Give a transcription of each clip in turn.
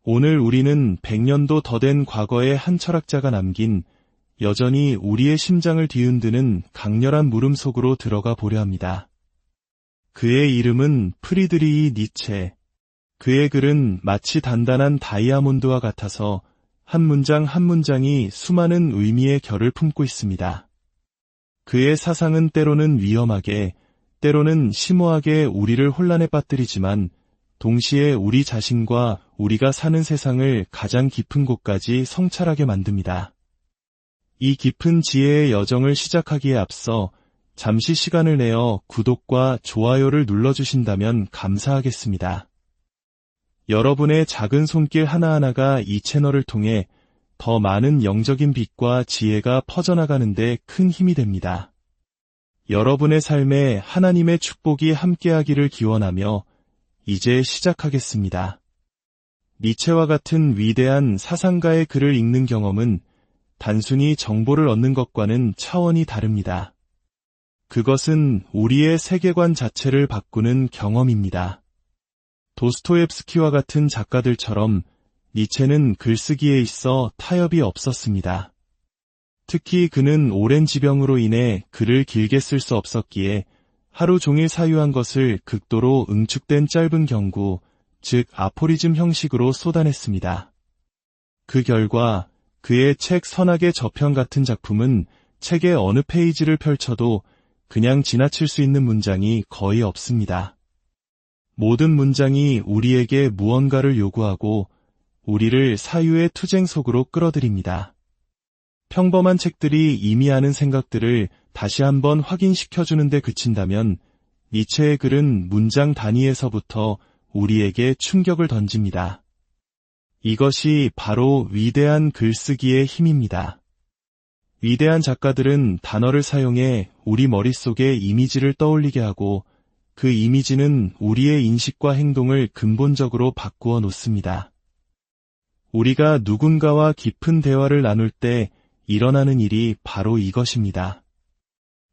오늘 우리는 100년도 더 된 과거의 한 철학자가 남긴 여전히 우리의 심장을 뒤흔드는 강렬한 물음 속으로 들어가 보려 합니다. 그의 이름은 프리드리히 니체. 그의 글은 마치 단단한 다이아몬드와 같아서 한 문장 한 문장이 수많은 의미의 결을 품고 있습니다. 그의 사상은 때로는 위험하게, 때로는 심오하게 우리를 혼란에 빠뜨리지만 동시에 우리 자신과 우리가 사는 세상을 가장 깊은 곳까지 성찰하게 만듭니다. 이 깊은 지혜의 여정을 시작하기에 앞서 잠시 시간을 내어 구독과 좋아요를 눌러주신다면 감사하겠습니다. 여러분의 작은 손길 하나하나가 이 채널을 통해 더 많은 영적인 빛과 지혜가 퍼져나가는 데 큰 힘이 됩니다. 여러분의 삶에 하나님의 축복이 함께하기를 기원하며 이제 시작하겠습니다. 니체와 같은 위대한 사상가의 글을 읽는 경험은 단순히 정보를 얻는 것과는 차원이 다릅니다. 그것은 우리의 세계관 자체를 바꾸는 경험입니다. 도스토옙스키와 같은 작가들처럼 니체는 글쓰기에 있어 타협이 없었습니다. 특히 그는 오랜 지병으로 인해 글을 길게 쓸 수 없었기에 하루 종일 사유한 것을 극도로 응축된 짧은 경구, 즉 아포리즘 형식으로 쏟아냈습니다. 그 결과 그의 책 선악의 저편 같은 작품은 책의 어느 페이지를 펼쳐도 그냥 지나칠 수 있는 문장이 거의 없습니다. 모든 문장이 우리에게 무언가를 요구하고 우리를 사유의 투쟁 속으로 끌어들입니다. 평범한 책들이 이미 아는 생각들을 다시 한번 확인시켜주는 데 그친다면 니체의 글은 문장 단위에서부터 우리에게 충격을 던집니다. 이것이 바로 위대한 글쓰기의 힘입니다. 위대한 작가들은 단어를 사용해 우리 머릿속에 이미지를 떠올리게 하고 그 이미지는 우리의 인식과 행동을 근본적으로 바꾸어 놓습니다. 우리가 누군가와 깊은 대화를 나눌 때 일어나는 일이 바로 이것입니다.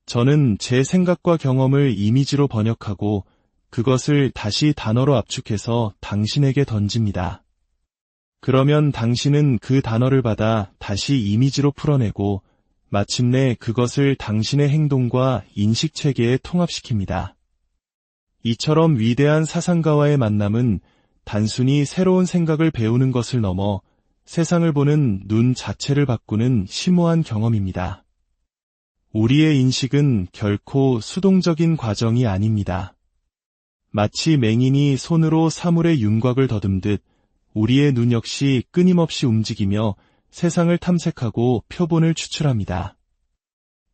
저는 제 생각과 경험을 이미지로 번역하고 그것을 다시 단어로 압축해서 당신에게 던집니다. 그러면 당신은 그 단어를 받아 다시 이미지로 풀어내고 마침내 그것을 당신의 행동과 인식 체계에 통합시킵니다. 이처럼 위대한 사상가와의 만남은 단순히 새로운 생각을 배우는 것을 넘어 세상을 보는 눈 자체를 바꾸는 심오한 경험입니다. 우리의 인식은 결코 수동적인 과정이 아닙니다. 마치 맹인이 손으로 사물의 윤곽을 더듬듯 우리의 눈 역시 끊임없이 움직이며 세상을 탐색하고 표본을 추출합니다.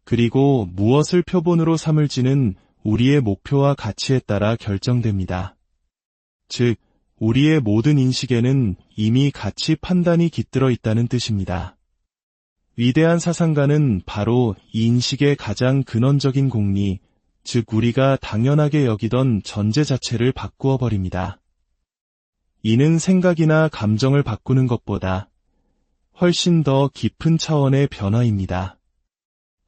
그리고 무엇을 표본으로 삼을지는 우리의 목표와 가치에 따라 결정됩니다. 즉, 우리의 모든 인식에는 이미 가치 판단이 깃들어 있다는 뜻입니다. 위대한 사상가는 바로 이 인식의 가장 근원적인 공리, 즉 우리가 당연하게 여기던 전제 자체를 바꾸어 버립니다. 이는 생각이나 감정을 바꾸는 것보다 훨씬 더 깊은 차원의 변화입니다.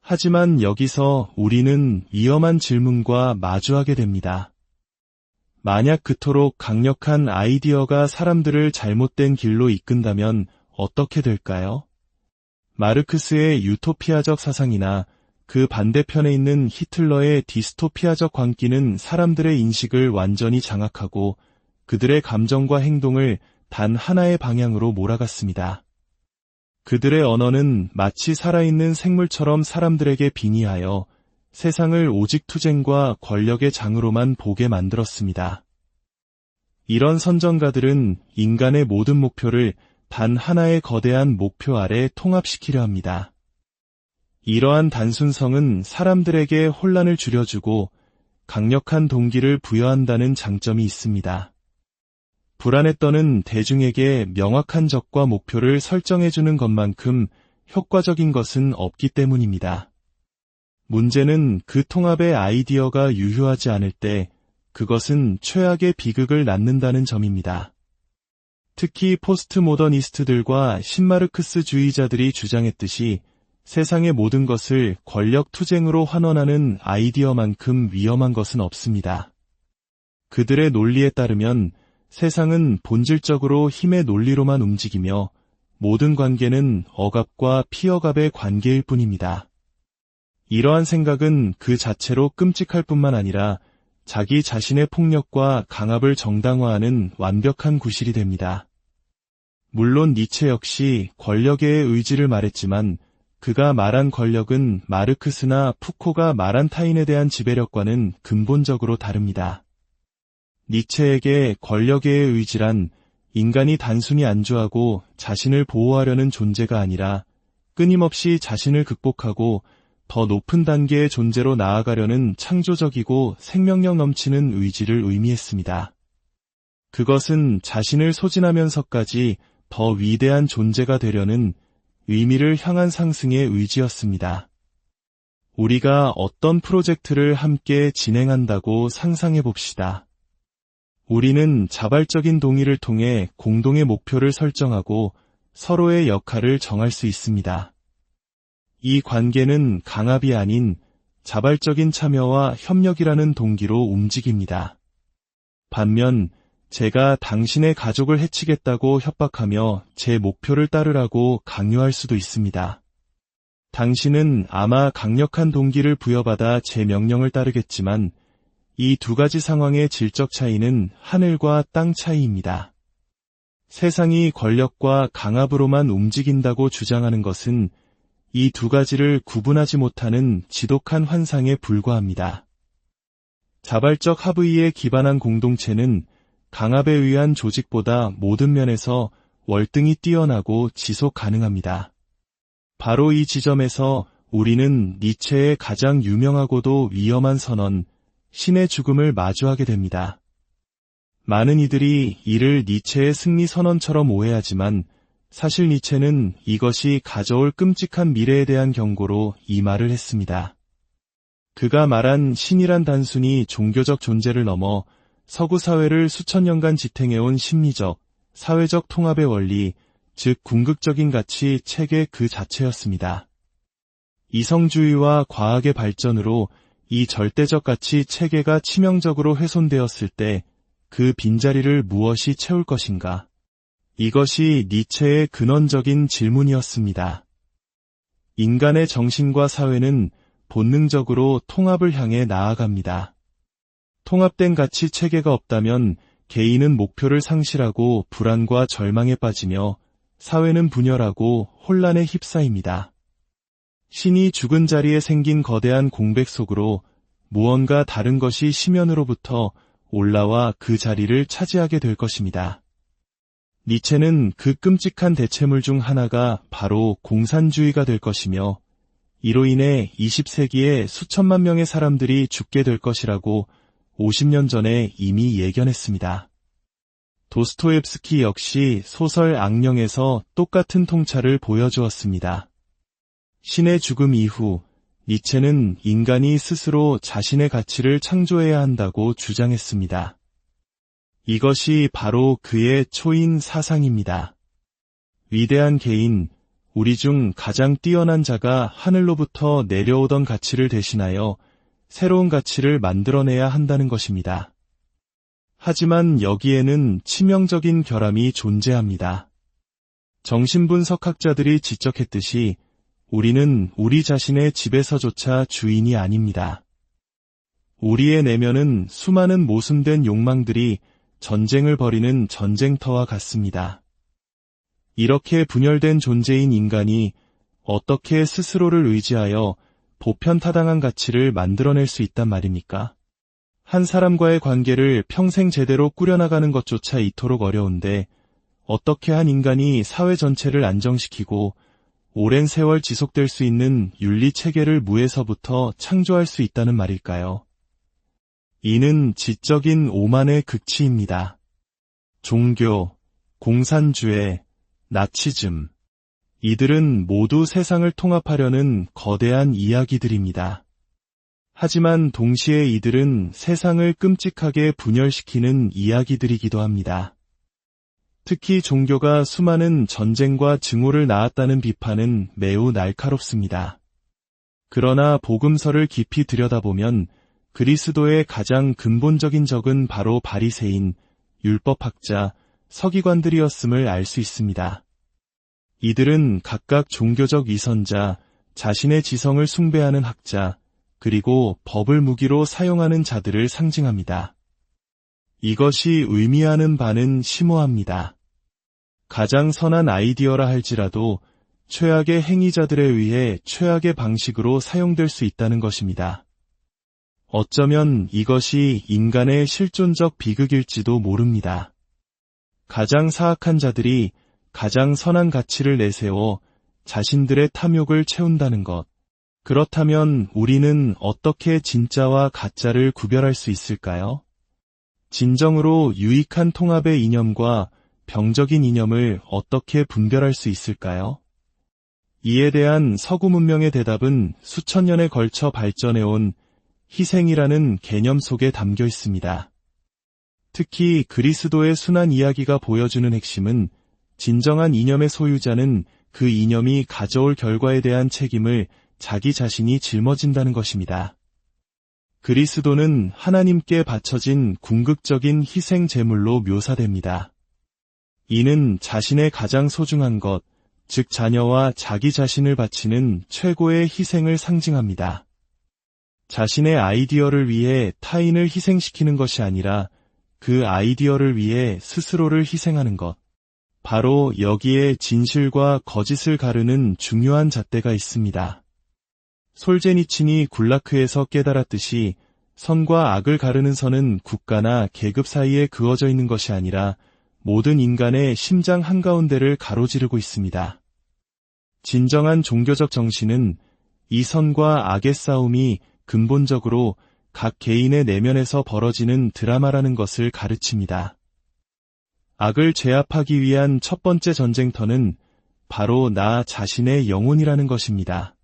하지만 여기서 우리는 위험한 질문과 마주하게 됩니다. 만약 그토록 강력한 아이디어가 사람들을 잘못된 길로 이끈다면 어떻게 될까요? 마르크스의 유토피아적 사상이나 그 반대편에 있는 히틀러의 디스토피아적 광기는 사람들의 인식을 완전히 장악하고 그들의 감정과 행동을 단 하나의 방향으로 몰아갔습니다. 그들의 언어는 마치 살아있는 생물처럼 사람들에게 빙의하여 세상을 오직 투쟁과 권력의 장으로만 보게 만들었습니다. 이런 선전가들은 인간의 모든 목표를 단 하나의 거대한 목표 아래 통합시키려 합니다. 이러한 단순성은 사람들에게 혼란을 줄여주고 강력한 동기를 부여한다는 장점이 있습니다. 불안에 떠는 대중에게 명확한 적과 목표를 설정해주는 것만큼 효과적인 것은 없기 때문입니다. 문제는 그 통합의 아이디어가 유효하지 않을 때 그것은 최악의 비극을 낳는다는 점입니다. 특히 포스트모더니스트들과 신마르크스주의자들이 주장했듯이 세상의 모든 것을 권력 투쟁으로 환원하는 아이디어만큼 위험한 것은 없습니다. 그들의 논리에 따르면 세상은 본질적으로 힘의 논리로만 움직이며 모든 관계는 억압과 피억압의 관계일 뿐입니다. 이러한 생각은 그 자체로 끔찍할 뿐만 아니라 자기 자신의 폭력과 강압을 정당화하는 완벽한 구실이 됩니다. 물론 니체 역시 권력의 의지를 말했지만 그가 말한 권력은 마르크스나 푸코가 말한 타인에 대한 지배력과는 근본적으로 다릅니다. 니체에게 권력의 의지란 인간이 단순히 안주하고 자신을 보호하려는 존재가 아니라 끊임없이 자신을 극복하고 더 높은 단계의 존재로 나아가려는 창조적이고 생명력 넘치는 의지를 의미했습니다. 그것은 자신을 소진하면서까지 더 위대한 존재가 되려는 의미를 향한 상승의 의지였습니다. 우리가 어떤 프로젝트를 함께 진행한다고 상상해 봅시다. 우리는 자발적인 동의를 통해 공동의 목표를 설정하고 서로의 역할을 정할 수 있습니다. 이 관계는 강압이 아닌 자발적인 참여와 협력이라는 동기로 움직입니다. 반면 제가 당신의 가족을 해치겠다고 협박하며 제 목표를 따르라고 강요할 수도 있습니다. 당신은 아마 강력한 동기를 부여받아 제 명령을 따르겠지만 이 두 가지 상황의 질적 차이는 하늘과 땅 차이입니다. 세상이 권력과 강압으로만 움직인다고 주장하는 것은 이 두 가지를 구분하지 못하는 지독한 환상에 불과합니다. 자발적 합의에 기반한 공동체는 강압에 의한 조직보다 모든 면에서 월등히 뛰어나고 지속 가능합니다. 바로 이 지점에서 우리는 니체의 가장 유명하고도 위험한 선언, 신의 죽음을 마주하게 됩니다. 많은 이들이 이를 니체의 승리 선언처럼 오해하지만 사실 니체는 이것이 가져올 끔찍한 미래에 대한 경고로 이 말을 했습니다. 그가 말한 신이란 단순히 종교적 존재를 넘어 서구 사회를 수천 년간 지탱해온 심리적, 사회적 통합의 원리, 즉 궁극적인 가치 체계 그 자체였습니다. 이성주의와 과학의 발전으로 이 절대적 가치 체계가 치명적으로 훼손되었을 때 그 빈자리를 무엇이 채울 것인가? 이것이 니체의 근원적인 질문이었습니다. 인간의 정신과 사회는 본능적으로 통합을 향해 나아갑니다. 통합된 가치 체계가 없다면 개인은 목표를 상실하고 불안과 절망에 빠지며 사회는 분열하고 혼란에 휩싸입니다. 신이 죽은 자리에 생긴 거대한 공백 속으로 무언가 다른 것이 심연으로부터 올라와 그 자리를 차지하게 될 것입니다. 니체는 그 끔찍한 대체물 중 하나가 바로 공산주의가 될 것이며 이로 인해 20세기에 수천만 명의 사람들이 죽게 될 것이라고 50년 전에 이미 예견했습니다. 도스토옙스키 역시 소설 악령에서 똑같은 통찰을 보여주었습니다. 신의 죽음 이후 니체는 인간이 스스로 자신의 가치를 창조해야 한다고 주장했습니다. 이것이 바로 그의 초인 사상입니다. 위대한 개인, 우리 중 가장 뛰어난 자가 하늘로부터 내려오던 가치를 대신하여 새로운 가치를 만들어내야 한다는 것입니다. 하지만 여기에는 치명적인 결함이 존재합니다. 정신분석학자들이 지적했듯이 우리는 우리 자신의 집에서조차 주인이 아닙니다. 우리의 내면은 수많은 모순된 욕망들이 전쟁을 벌이는 전쟁터와 같습니다. 이렇게 분열된 존재인 인간이 어떻게 스스로를 의지하여 보편타당한 가치를 만들어낼 수 있단 말입니까? 한 사람과의 관계를 평생 제대로 꾸려나가는 것조차 이토록 어려운데 어떻게 한 인간이 사회 전체를 안정시키고 오랜 세월 지속될 수 있는 윤리체계를 무에서부터 창조할 수 있다는 말일까요? 이는 지적인 오만의 극치입니다. 종교, 공산주의, 나치즘, 이들은 모두 세상을 통합하려는 거대한 이야기들입니다. 하지만 동시에 이들은 세상을 끔찍하게 분열시키는 이야기들이기도 합니다. 특히 종교가 수많은 전쟁과 증오를 낳았다는 비판은 매우 날카롭습니다. 그러나 복음서를 깊이 들여다보면 그리스도의 가장 근본적인 적은 바로 바리새인, 율법학자, 서기관들이었음을 알 수 있습니다. 이들은 각각 종교적 위선자, 자신의 지성을 숭배하는 학자, 그리고 법을 무기로 사용하는 자들을 상징합니다. 이것이 의미하는 바는 심오합니다. 가장 선한 아이디어라 할지라도 최악의 행위자들에 의해 최악의 방식으로 사용될 수 있다는 것입니다. 어쩌면 이것이 인간의 실존적 비극일지도 모릅니다. 가장 사악한 자들이 가장 선한 가치를 내세워 자신들의 탐욕을 채운다는 것. 그렇다면 우리는 어떻게 진짜와 가짜를 구별할 수 있을까요? 진정으로 유익한 통합의 이념과 병적인 이념을 어떻게 분별할 수 있을까요? 이에 대한 서구 문명의 대답은 수천 년에 걸쳐 발전해온 희생이라는 개념 속에 담겨 있습니다. 특히 그리스도의 순환 이야기가 보여주는 핵심은 진정한 이념의 소유자는 그 이념이 가져올 결과에 대한 책임을 자기 자신이 짊어진다는 것입니다. 그리스도는 하나님께 바쳐진 궁극적인 희생 제물로 묘사됩니다. 이는 자신의 가장 소중한 것, 즉 자녀와 자기 자신을 바치는 최고의 희생을 상징합니다. 자신의 아이디어를 위해 타인을 희생시키는 것이 아니라 그 아이디어를 위해 스스로를 희생하는 것. 바로 여기에 진실과 거짓을 가르는 중요한 잣대가 있습니다. 솔제니친이 굴라크에서 깨달았듯이 선과 악을 가르는 선은 국가나 계급 사이에 그어져 있는 것이 아니라 모든 인간의 심장 한가운데를 가로지르고 있습니다. 진정한 종교적 정신은 이 선과 악의 싸움이 근본적으로 각 개인의 내면에서 벌어지는 드라마라는 것을 가르칩니다. 악을 제압하기 위한 첫 번째 전쟁터는 바로 나 자신의 영혼이라는 것입니다.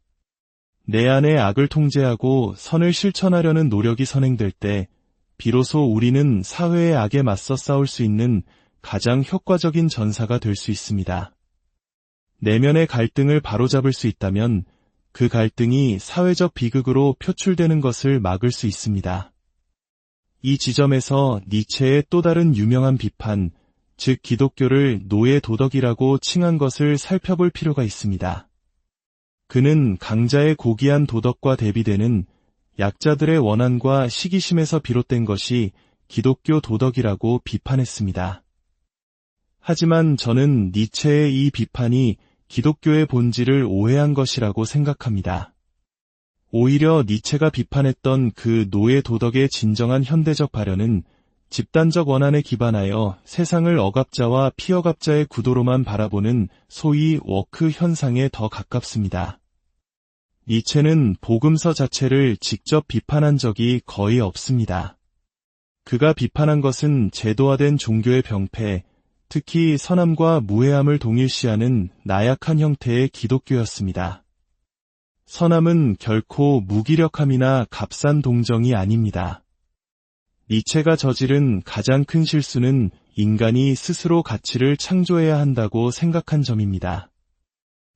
내 안의 악을 통제하고 선을 실천하려는 노력이 선행될 때 비로소 우리는 사회의 악에 맞서 싸울 수 있는 가장 효과적인 전사가 될 수 있습니다. 내면의 갈등을 바로잡을 수 있다면 그 갈등이 사회적 비극으로 표출되는 것을 막을 수 있습니다. 이 지점에서 니체의 또 다른 유명한 비판, 즉 기독교를 노예 도덕이라고 칭한 것을 살펴볼 필요가 있습니다. 그는 강자의 고귀한 도덕과 대비되는 약자들의 원한과 시기심에서 비롯된 것이 기독교 도덕이라고 비판했습니다. 하지만 저는 니체의 이 비판이 기독교의 본질을 오해한 것이라고 생각합니다. 오히려 니체가 비판했던 그 노예 도덕의 진정한 현대적 발현은 집단적 원한에 기반하여 세상을 억압자와 피억압자의 구도로만 바라보는 소위 워크 현상에 더 가깝습니다. 니체는 복음서 자체를 직접 비판한 적이 거의 없습니다. 그가 비판한 것은 제도화된 종교의 병폐, 특히 선함과 무해함을 동일시하는 나약한 형태의 기독교였습니다. 선함은 결코 무기력함이나 값싼 동정이 아닙니다. 니체가 저지른 가장 큰 실수는 인간이 스스로 가치를 창조해야 한다고 생각한 점입니다.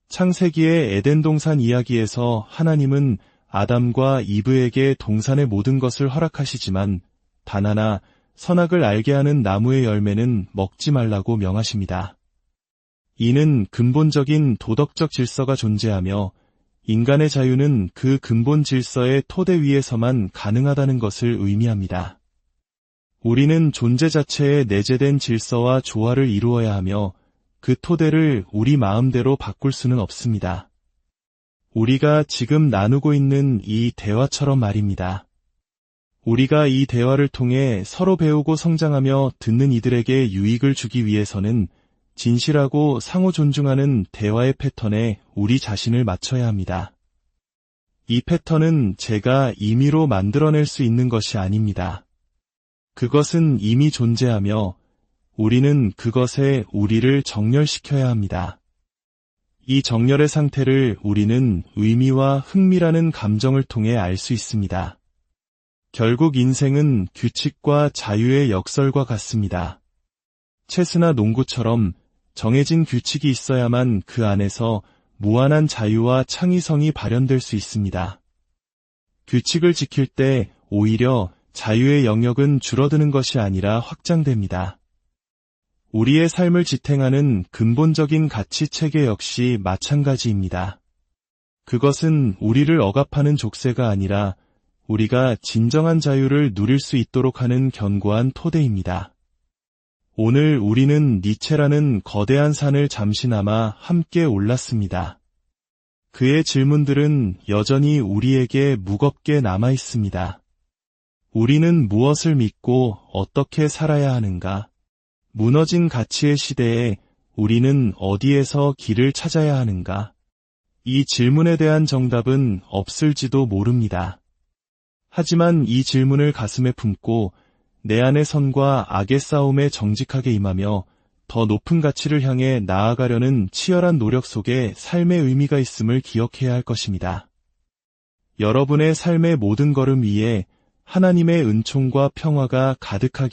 창세기의 에덴 동산 이야기에서 하나님은 아담과 이브에게 동산의 모든 것을 허락하시지만 단 하나 선악을 알게 하는 나무의 열매는 먹지 말라고 명하십니다. 이는 근본적인 도덕적 질서가 존재하며 인간의 자유는 그 근본 질서의 토대 위에서만 가능하다는 것을 의미합니다. 우리는 존재 자체에 내재된 질서와 조화를 이루어야 하며 그 토대를 우리 마음대로 바꿀 수는 없습니다. 우리가 지금 나누고 있는 이 대화처럼 말입니다. 우리가 이 대화를 통해 서로 배우고 성장하며 듣는 이들에게 유익을 주기 위해서는 진실하고 상호 존중하는 대화의 패턴에 우리 자신을 맞춰야 합니다. 이 패턴은 제가 임의로 만들어낼 수 있는 것이 아닙니다. 그것은 이미 존재하며 우리는 그것에 우리를 정렬시켜야 합니다. 이 정렬의 상태를 우리는 의미와 흥미라는 감정을 통해 알 수 있습니다. 결국 인생은 규칙과 자유의 역설과 같습니다. 체스나 농구처럼 정해진 규칙이 있어야만 그 안에서 무한한 자유와 창의성이 발현될 수 있습니다. 규칙을 지킬 때 오히려 자유의 영역은 줄어드는 것이 아니라 확장됩니다. 우리의 삶을 지탱하는 근본적인 가치 체계 역시 마찬가지입니다. 그것은 우리를 억압하는 족쇄가 아니라 우리가 진정한 자유를 누릴 수 있도록 하는 견고한 토대입니다. 오늘 우리는 니체라는 거대한 산을 잠시나마 함께 올랐습니다. 그의 질문들은 여전히 우리에게 무겁게 남아 있습니다. 우리는 무엇을 믿고 어떻게 살아야 하는가? 무너진 가치의 시대에 우리는 어디에서 길을 찾아야 하는가? 이 질문에 대한 정답은 없을지도 모릅니다. 하지만 이 질문을 가슴에 품고 내 안의 선과 악의 싸움에 정직하게 임하며 더 높은 가치를 향해 나아가려는 치열한 노력 속에 삶의 의미가 있음을 기억해야 할 것입니다. 여러분의 삶의 모든 걸음 위에 하나님의 은총과 평화가 가득하게